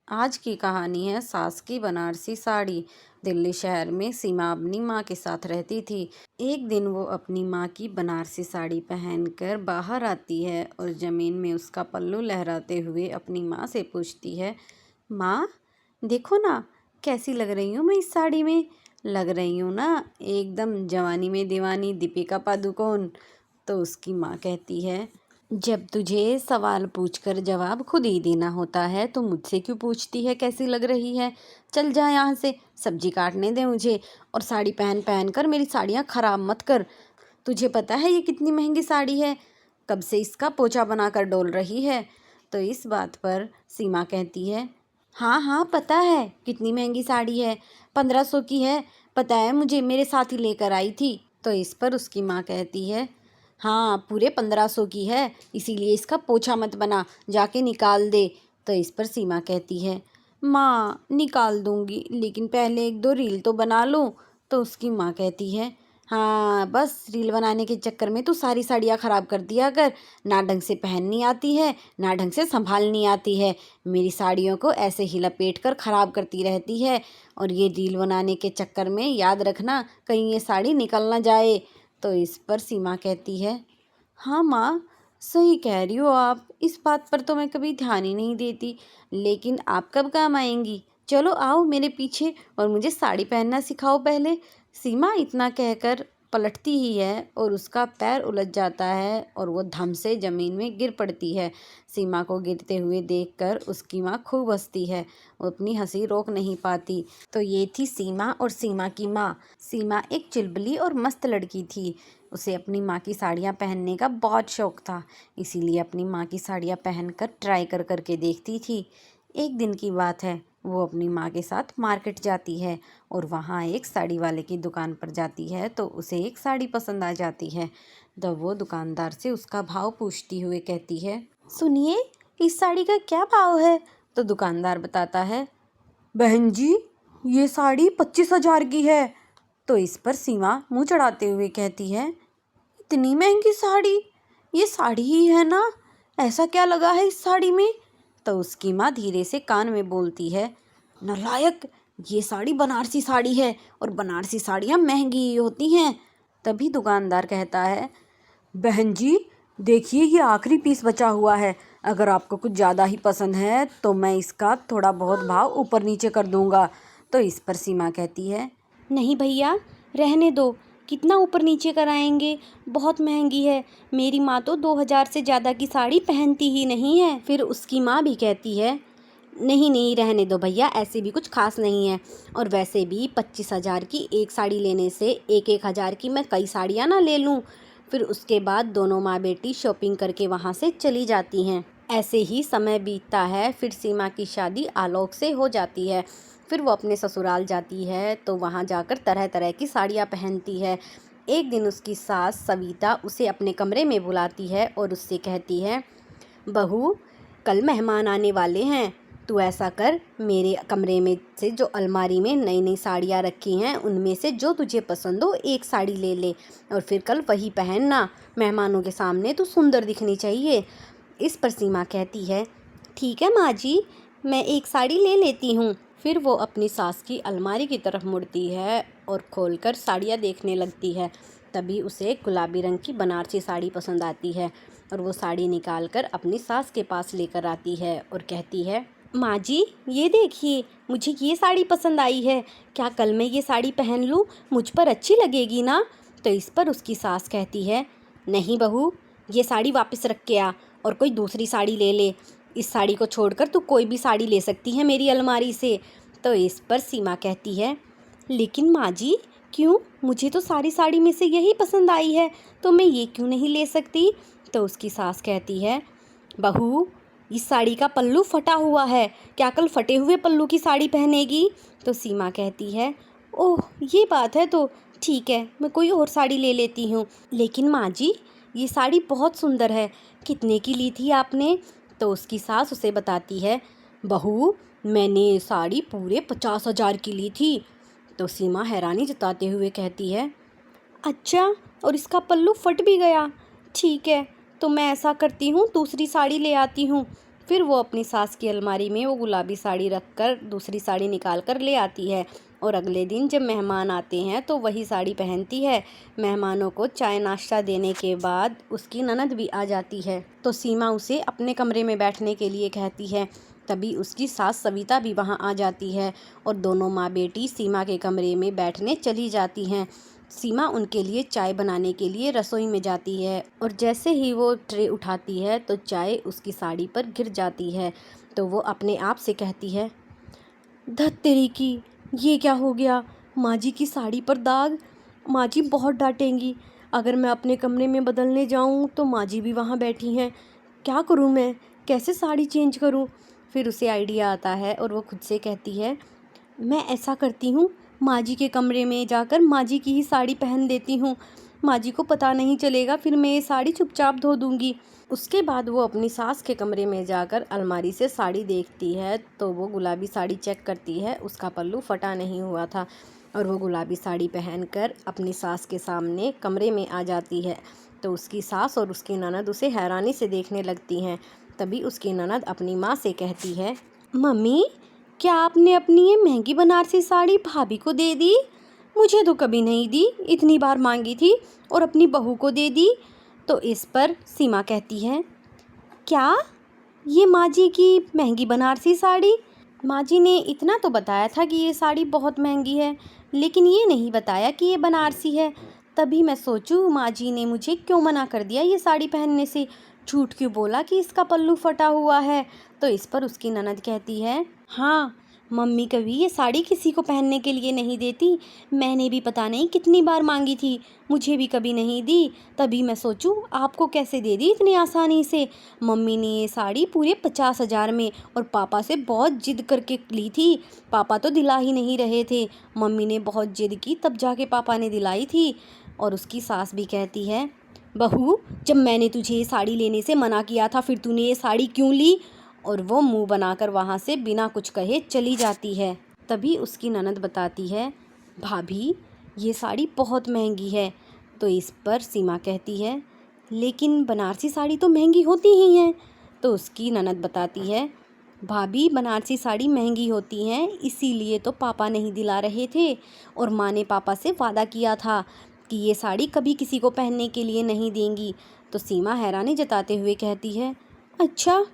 आज की कहानी है सास की बनारसी साड़ी। दिल्ली शहर में सीमा अपनी माँ के साथ रहती थी। एक दिन वो अपनी माँ की बनारसी साड़ी पहनकर बाहर आती है और ज़मीन में उसका पल्लू लहराते हुए अपनी माँ से पूछती है, माँ देखो ना, कैसी लग रही हूँ मैं इस साड़ी में। लग रही हूँ ना एकदम जवानी में दीवानी दीपिका पादुकोण। तो उसकी माँ कहती है, जब तुझे सवाल पूछकर जवाब खुद ही देना होता है तो मुझसे क्यों पूछती है कैसी लग रही है। चल जा यहाँ से, सब्जी काटने दे मुझे, और साड़ी पहन पहन कर मेरी साड़ियाँ खराब मत कर। तुझे पता है ये कितनी महंगी साड़ी है, कब से इसका पोछा बनाकर डोल रही है। तो इस बात पर सीमा कहती है, हाँ हाँ पता है कितनी महंगी साड़ी है, 1500 की है, पता है मुझे, मेरे साथ ही लेकर आई थी। तो इस पर उसकी माँ कहती है, हाँ पूरे 1500 की है, इसीलिए इसका पोछा मत बना, जाके निकाल दे। तो इस पर सीमा कहती है, माँ निकाल दूंगी लेकिन पहले एक दो रील तो बना लूँ। तो उसकी माँ कहती है, हाँ बस रील बनाने के चक्कर में तू सारी साड़ियाँ ख़राब कर दिया कर, ना ढंग से पहननी आती है ना ढंग से संभालनी आती है, मेरी साड़ियों को ऐसे ही लपेट कर ख़राब करती रहती है, और ये रील बनाने के चक्कर में याद रखना कहीं ये साड़ी निकल ना जाए। तो इस पर सीमा कहती है, हाँ माँ सही कह रही हो आप, इस बात पर तो मैं कभी ध्यान ही नहीं देती, लेकिन आप कब काम आएंगी, चलो आओ मेरे पीछे और मुझे साड़ी पहनना सिखाओ पहले। सीमा इतना कहकर पलटती ही है और उसका पैर उलझ जाता है और वो धम से ज़मीन में गिर पड़ती है। सीमा को गिरते हुए देखकर उसकी माँ खूब हंसती है, वो अपनी हंसी रोक नहीं पाती। तो ये थी सीमा और सीमा की माँ। सीमा एक चुलबुली और मस्त लड़की थी, उसे अपनी माँ की साड़ियाँ पहनने का बहुत शौक़ था, इसीलिए अपनी माँ की साड़ियाँ पहनकर ट्राई कर करके देखती थी। एक दिन की बात है, वो अपनी माँ के साथ मार्केट जाती है और वहाँ एक साड़ी वाले की दुकान पर जाती है तो उसे एक साड़ी पसंद आ जाती है। तब वो दुकानदार से उसका भाव पूछती हुए कहती है, सुनिए इस साड़ी का क्या भाव है। तो दुकानदार बताता है, बहन जी ये साड़ी 25,000 की है। तो इस पर सीमा मुंह चढ़ाते हुए कहती है, इतनी महंगी साड़ी, ये साड़ी ही है ना, ऐसा क्या लगा है इस साड़ी में। तो उसकी माँ धीरे से कान में बोलती है, नालायक, ये साड़ी बनारसी साड़ी है और बनारसी साड़ियाँ महंगी ही होती हैं। तभी दुकानदार कहता है, बहन जी देखिए ये आखिरी पीस बचा हुआ है, अगर आपको कुछ ज़्यादा ही पसंद है तो मैं इसका थोड़ा बहुत भाव ऊपर नीचे कर दूंगा। तो इस पर सीमा कहती है, नहीं भैया रहने दो, कितना ऊपर नीचे कराएंगे, बहुत महंगी है, मेरी माँ तो 2000 से ज़्यादा की साड़ी पहनती ही नहीं है। फिर उसकी माँ भी कहती है, नहीं नहीं रहने दो भैया, ऐसे भी कुछ खास नहीं है, और वैसे भी 25,000 की एक साड़ी लेने से 1-1 हज़ार की मैं कई साड़ियाँ ना ले लूँ। फिर उसके बाद दोनों माँ बेटी शॉपिंग करके वहाँ से चली जाती हैं। ऐसे ही समय बीतता है, फिर सीमा की शादी आलोक से हो जाती है। फिर वो अपने ससुराल जाती है तो वहाँ जाकर तरह तरह की साड़ियाँ पहनती है। एक दिन उसकी सास सविता उसे अपने कमरे में बुलाती है और उससे कहती है, बहू कल मेहमान आने वाले हैं, तू ऐसा कर मेरे कमरे में से जो अलमारी में नई नई साड़ियाँ रखी हैं उनमें से जो तुझे पसंद हो एक साड़ी ले ले और फिर कल वही पहनना, मेहमानों के सामने तू सुंदर दिखनी चाहिए। इस पर सीमा कहती है, ठीक है माँ जी, मैं एक साड़ी ले लेती हूँ। फिर वो अपनी सास की अलमारी की तरफ मुड़ती है और खोलकर साड़ियाँ देखने लगती है। तभी उसे एक गुलाबी रंग की बनारसी साड़ी पसंद आती है और वो साड़ी निकालकर अपनी सास के पास लेकर आती है और कहती है, माँ जी ये देखिए मुझे ये साड़ी पसंद आई है, क्या कल मैं ये साड़ी पहन लूँ, मुझ पर अच्छी लगेगी ना। तो इस पर उसकी सास कहती है, नहीं बहू, ये साड़ी वापस रख के आ और कोई दूसरी साड़ी ले ले, इस साड़ी को छोड़कर तू कोई भी साड़ी ले सकती है मेरी अलमारी से। तो इस पर सीमा कहती है, लेकिन माँ जी क्यों, मुझे तो सारी साड़ी में से यही पसंद आई है, तो मैं ये क्यों नहीं ले सकती। तो उसकी सास कहती है, बहू इस साड़ी का पल्लू फटा हुआ है, क्या कल फटे हुए पल्लू की साड़ी पहनेगी। तो सीमा कहती है, ओह ये बात है, तो ठीक है मैं कोई और साड़ी ले लेती हूँ, लेकिन माँ जी ये साड़ी बहुत सुंदर है, कितने की ली थी आपने। तो उसकी सास उसे बताती है, बहू मैंने ये साड़ी पूरे 50,000 की ली थी। तो सीमा हैरानी जताते हुए कहती है, अच्छा और इसका पल्लू फट भी गया, ठीक है तो मैं ऐसा करती हूँ दूसरी साड़ी ले आती हूँ। फिर वो अपनी सास की अलमारी में वो गुलाबी साड़ी रखकर दूसरी साड़ी निकाल कर ले आती है और अगले दिन जब मेहमान आते हैं तो वही साड़ी पहनती है। मेहमानों को चाय नाश्ता देने के बाद उसकी ननद भी आ जाती है तो सीमा उसे अपने कमरे में बैठने के लिए कहती है। तभी उसकी सास सविता भी वहाँ आ जाती है और दोनों माँ बेटी सीमा के कमरे में बैठने चली जाती हैं। सीमा उनके लिए चाय बनाने के लिए रसोई में जाती है और जैसे ही वो ट्रे उठाती है तो चाय उसकी साड़ी पर गिर जाती है। तो वो अपने आप से कहती है, धत तेरी की, ये क्या हो गया? माँ जी की साड़ी पर दाग। माँ जी बहुत डांटेंगी। अगर मैं अपने कमरे में बदलने जाऊँ तो माँ जी भी वहाँ बैठी हैं। क्या करूँ मैं? कैसे साड़ी चेंज करूँ? फिर उसे आइडिया आता है और वो खुद से कहती है, मैं ऐसा करती हूँ, माँ जी के कमरे में जाकर माँ जी की ही साड़ी पहन देती हूँ। माँ जी को पता नहीं चलेगा, फिर मैं ये साड़ी चुपचाप धो दूँगी। उसके बाद वो अपनी सास के कमरे में जाकर अलमारी से साड़ी देखती है तो वो गुलाबी साड़ी चेक करती है। उसका पल्लू फटा नहीं हुआ था और वो गुलाबी साड़ी पहनकर अपनी सास के सामने कमरे में आ जाती है। तो उसकी सास और उसकी ननद उसे हैरानी से देखने लगती हैं। तभी उसकी ननद अपनी माँ से कहती है, मम्मी, क्या आपने अपनी ये महंगी बनारसी साड़ी भाभी को दे दी? मुझे तो कभी नहीं दी, इतनी बार मांगी थी और अपनी बहू को दे दी। तो इस पर सीमा कहती है, क्या? ये माँ जी की महंगी बनारसी साड़ी? माँ जी ने इतना तो बताया था कि ये साड़ी बहुत महंगी है, लेकिन ये नहीं बताया कि ये बनारसी है। तभी मैं सोचूं माँ जी ने मुझे क्यों मना कर दिया ये साड़ी पहनने से, झूठ क्यों बोला कि इसका पल्लू फटा हुआ है। तो इस पर उसकी ननद कहती है, हाँ, मम्मी कभी ये साड़ी किसी को पहनने के लिए नहीं देती। मैंने भी पता नहीं कितनी बार मांगी थी, मुझे भी कभी नहीं दी। तभी मैं सोचूं आपको कैसे दे दी इतनी आसानी से। मम्मी ने ये साड़ी पूरे 50,000 में और पापा से बहुत जिद करके ली थी। पापा तो दिला ही नहीं रहे थे। मम्मी ने बहुत जिद की तब जाके पापा ने दिलाई थी। और उसकी सास भी कहती है, बहू, जब मैंने तुझे ये साड़ी लेने से मना किया था फिर तूने ये साड़ी क्यों ली? और वो मुंह बनाकर वहाँ से बिना कुछ कहे चली जाती है। तभी उसकी ननद बताती है, भाभी, ये साड़ी बहुत महंगी है। तो इस पर सीमा कहती है, लेकिन बनारसी साड़ी तो महंगी होती ही हैं। तो उसकी ननद बताती है, भाभी, बनारसी साड़ी महंगी होती हैं इसीलिए तो पापा नहीं दिला रहे थे और माँ ने पापा से वादा किया था कि ये साड़ी कभी किसी को पहनने के लिए नहीं देंगी। तो सीमा हैरानी जताते हुए कहती है, अच्छा,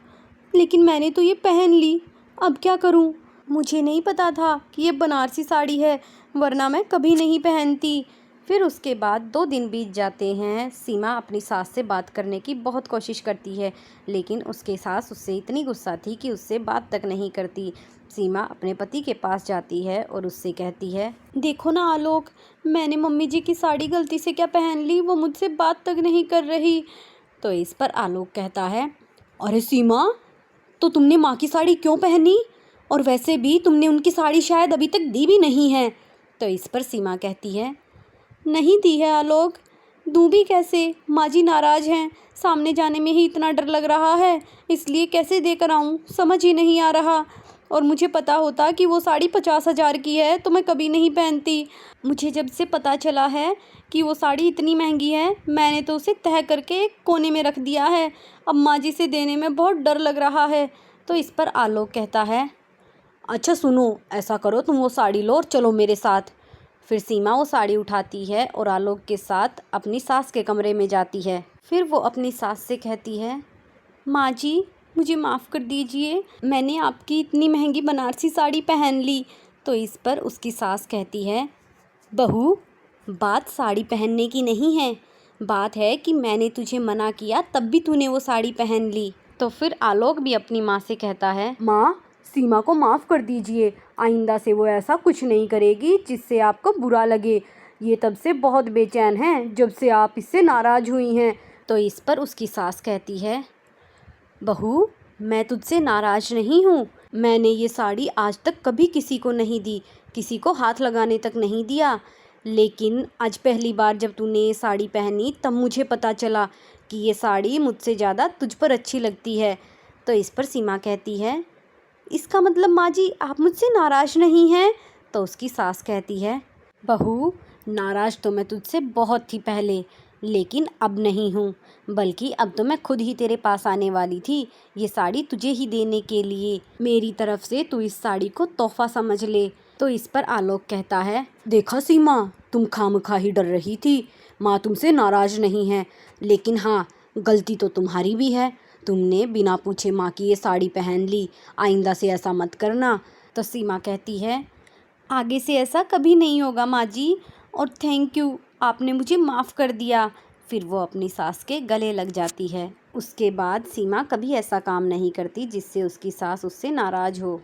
लेकिन मैंने तो ये पहन ली, अब क्या करूं? मुझे नहीं पता था कि ये बनारसी साड़ी है, वरना मैं कभी नहीं पहनती। फिर उसके बाद 2 दिन बीत जाते हैं। सीमा अपनी सास से बात करने की बहुत कोशिश करती है, लेकिन उसके सास उससे इतनी गुस्सा थी कि उससे बात तक नहीं करती। सीमा अपने पति के पास जाती है और उससे कहती है, देखो ना आलोक, मैंने मम्मी जी की साड़ी गलती से क्या पहन ली, वो मुझसे बात तक नहीं कर रही। तो इस पर आलोक कहता है, अरे सीमा, तो तुमने माँ की साड़ी क्यों पहनी? और वैसे भी तुमने उनकी साड़ी शायद अभी तक दी भी नहीं है। तो इस पर सीमा कहती है, नहीं दी है आलोक, दूँ भी कैसे? माँ जी नाराज़ हैं, सामने जाने में ही इतना डर लग रहा है, इसलिए कैसे देकर आऊँ समझ ही नहीं आ रहा। और मुझे पता होता कि वो साड़ी 50,000 की है तो मैं कभी नहीं पहनती। मुझे जब से पता चला है कि वो साड़ी इतनी महंगी है, मैंने तो उसे तह करके एक कोने में रख दिया है। अब माँ जी से देने में बहुत डर लग रहा है। तो इस पर आलोक कहता है, अच्छा सुनो, ऐसा करो, तुम वो साड़ी लो और चलो मेरे साथ। फिर सीमा वो साड़ी उठाती है और आलोक के साथ अपनी सास के कमरे में जाती है। फिर वो अपनी सास से कहती है, माँ जी, मुझे माफ़ कर दीजिए, मैंने आपकी इतनी महंगी बनारसी साड़ी पहन ली। तो इस पर उसकी सास कहती है, बहू, बात साड़ी पहनने की नहीं है, बात है कि मैंने तुझे मना किया तब भी तूने वो साड़ी पहन ली। तो फिर आलोक भी अपनी माँ से कहता है, माँ, सीमा को माफ़ कर दीजिए, आइंदा से वो ऐसा कुछ नहीं करेगी जिससे आपको बुरा लगे। ये तब से बहुत बेचैन है जब से आप इससे नाराज़ हुई हैं। तो इस पर उसकी सास कहती है, बहू, मैं तुझसे नाराज़ नहीं हूँ। मैंने ये साड़ी आज तक कभी किसी को नहीं दी, किसी को हाथ लगाने तक नहीं दिया, लेकिन आज पहली बार जब तूने ये साड़ी पहनी तब मुझे पता चला कि ये साड़ी मुझसे ज़्यादा तुझ पर अच्छी लगती है। तो इस पर सीमा कहती है, इसका मतलब माँ जी आप मुझसे नाराज़ नहीं हैं? तो उसकी सास कहती है, बहू, नाराज़ तो मैं तुझसे बहुत थी पहले, लेकिन अब नहीं हूँ, बल्कि अब तो मैं खुद ही तेरे पास आने वाली थी ये साड़ी तुझे ही देने के लिए। मेरी तरफ से तू इस साड़ी को तोहफा समझ ले। तो इस पर आलोक कहता है, देखा सीमा, तुम खामखा ही डर रही थी। माँ तुमसे नाराज नहीं है, लेकिन हाँ, गलती तो तुम्हारी भी है। तुमने बिना पूछे माँ की ये साड़ी पहन ली। आइंदा से ऐसा मत करना। तो सीमा कहती है, आगे से ऐसा कभी नहीं होगा माँ जी, और थैंक यू, आपने मुझे माफ़ कर दिया। फिर वो अपनी सास के गले लग जाती है। उसके बाद सीमा कभी ऐसा काम नहीं करती जिससे उसकी सास उससे नाराज़ हो।